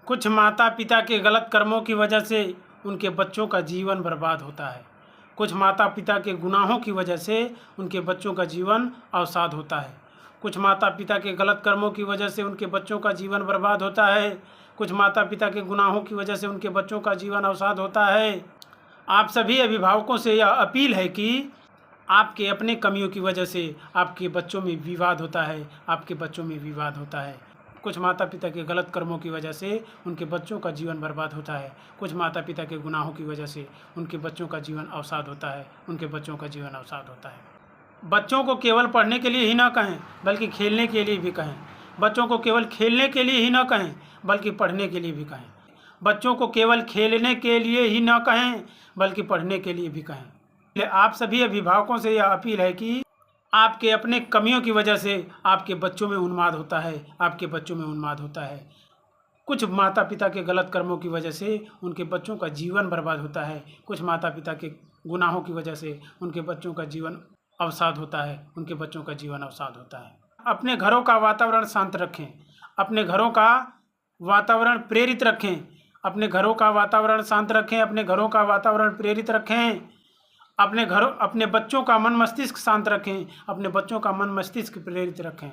कुछ माता पिता के गलत कर्मों की वजह से उनके बच्चों का जीवन बर्बाद होता है। कुछ माता पिता के गुनाहों की वजह से उनके बच्चों का जीवन अवसाद होता है। कुछ माता पिता के गलत कर्मों की वजह से उनके बच्चों का जीवन बर्बाद होता है। कुछ माता पिता के गुनाहों की वजह से उनके बच्चों का जीवन अवसाद होता है। आप सभी अभिभावकों से यह अपील है कि आपके अपने कमियों की वजह से आपके बच्चों में विवाद होता है, आपके बच्चों में विवाद होता है। कुछ माता पिता के गलत कर्मों की वजह से उनके बच्चों का जीवन बर्बाद होता है। कुछ माता पिता के गुनाहों की वजह से उनके बच्चों का जीवन अवसाद होता है, उनके बच्चों का जीवन अवसाद होता है। बच्चों को केवल पढ़ने के लिए ही ना कहें बल्कि खेलने के लिए भी कहें। बच्चों को केवल खेलने के लिए ही ना कहें बल्कि पढ़ने के लिए भी कहें। बच्चों को केवल खेलने के लिए ही ना कहें बल्कि पढ़ने के लिए भी कहें। आप सभी अभिभावकों से यह अपील है कि आपके अपने कमियों की वजह से आपके बच्चों में उन्माद होता है, आपके बच्चों में उन्माद होता है। कुछ माता पिता के गलत कर्मों की वजह से उनके बच्चों का जीवन बर्बाद होता है। कुछ माता पिता के गुनाहों की वजह से उनके बच्चों का जीवन अवसाद होता है, उनके बच्चों का जीवन अवसाद होता है। अपने घरों का वातावरण शांत रखें, अपने घरों का वातावरण प्रेरित रखें, अपने घरों का वातावरण शांत रखें, अपने घरों का वातावरण प्रेरित रखें। अपने बच्चों का मन मस्तिष्क शांत रखें, अपने बच्चों का मन मस्तिष्क प्रेरित रखें।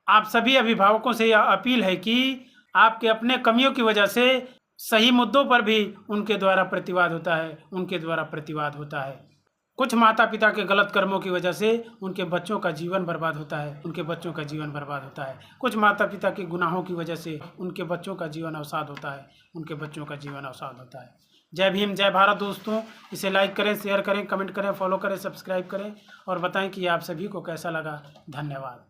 आप सभी अभिभावकों से यह अपील है कि आपके अपने कमियों की वजह से सही मुद्दों पर भी उनके द्वारा प्रतिवाद होता है, उनके द्वारा प्रतिवाद होता है। कुछ माता पिता के गलत कर्मों की वजह से उनके बच्चों का जीवन बर्बाद होता है, उनके बच्चों का जीवन बर्बाद होता है। कुछ माता पिता के गुनाहों की वजह से उनके बच्चों का जीवन अवसाद होता है, उनके बच्चों का जीवन अवसाद होता है। जय भीम, जय भारत दोस्तों। इसे लाइक करें, शेयर करें, कमेंट करें, फॉलो करें, सब्सक्राइब करें और बताएं कि आप सभी को कैसा लगा। धन्यवाद।